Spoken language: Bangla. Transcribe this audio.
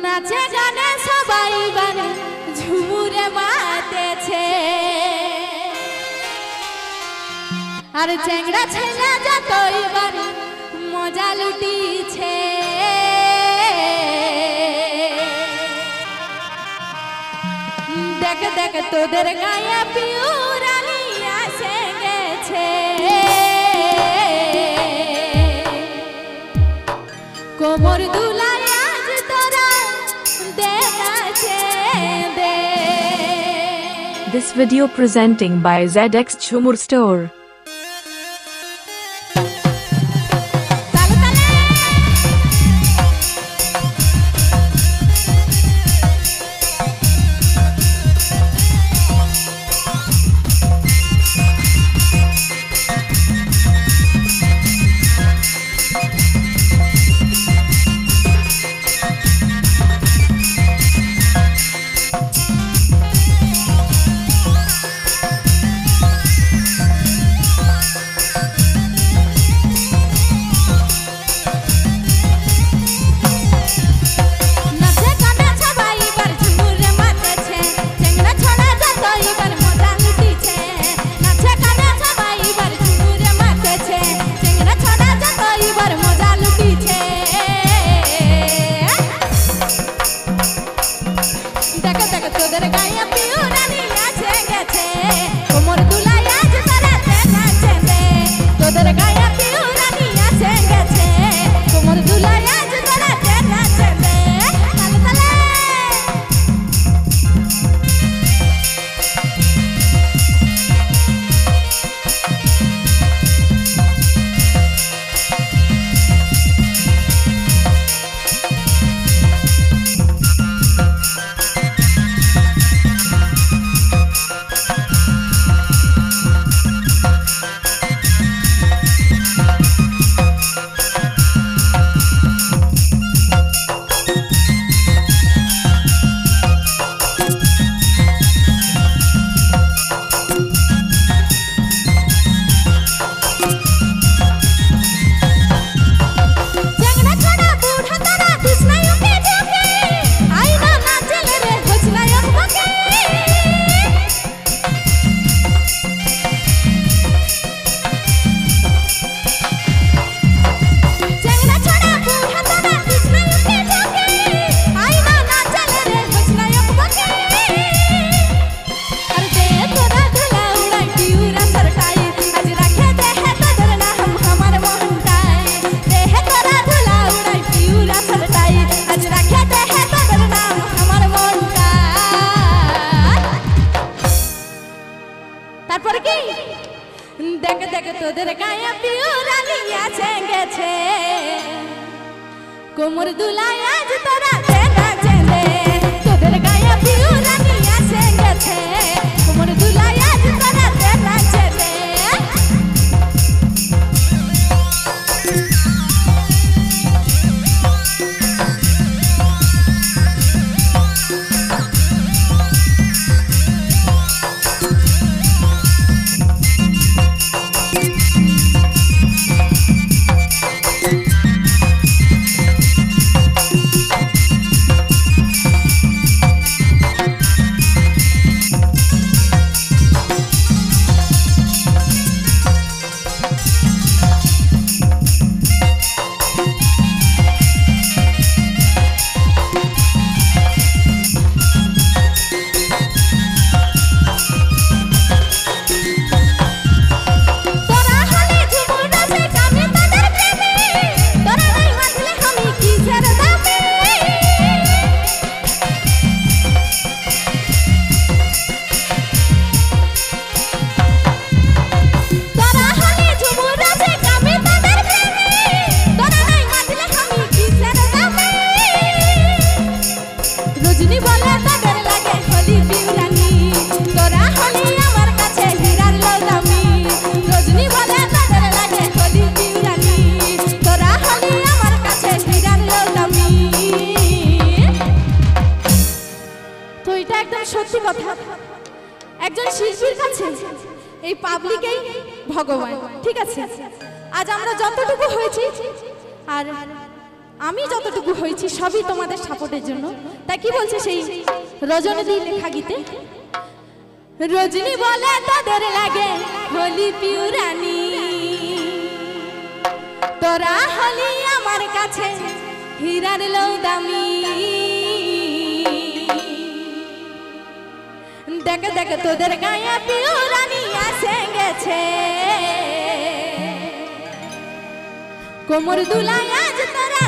নাচে গানে সবাই বারে ঝুমুরে মাতেছে আর চ্যাংড়া ছেলে যতই বারে মজা লুটিছে দেখ দেখ তোদের গায়ে পিউরানি আসে গেছে কোমর দুলায় আজ তোরা দেখাছে দে This video presenting by ZX Chumur Store. দেখ দেখ তোদের গায়ে পিউরানি আসে গেছে কোমর দুলায় আজ তোরা দেখাছে দে তোদের গায়ে পিউরানি আসে গেছে কোমর দুলায় আজ তোরা দেখাছে দে সত্যি কথা একজন শিল্পীর কাছে এই পাবলিকই ভগবান ঠিক আছে আজ আমরা যতটুকু হয়েছি আর আমি যতটুকু হয়েছি সবই তোমাদের সাপোর্টের জন্য। তাই কি বলছে সেই রজনী লেখা গীতে, রজনী বলে তোদের লাগে হলি পিউরানি, তোরা হলি আমার কাছে হীরার লৌদামি। দেখে দেখে তোদের গায়ে পিউরানি আসে গেছে, কোমর দুলাই আজ তোরা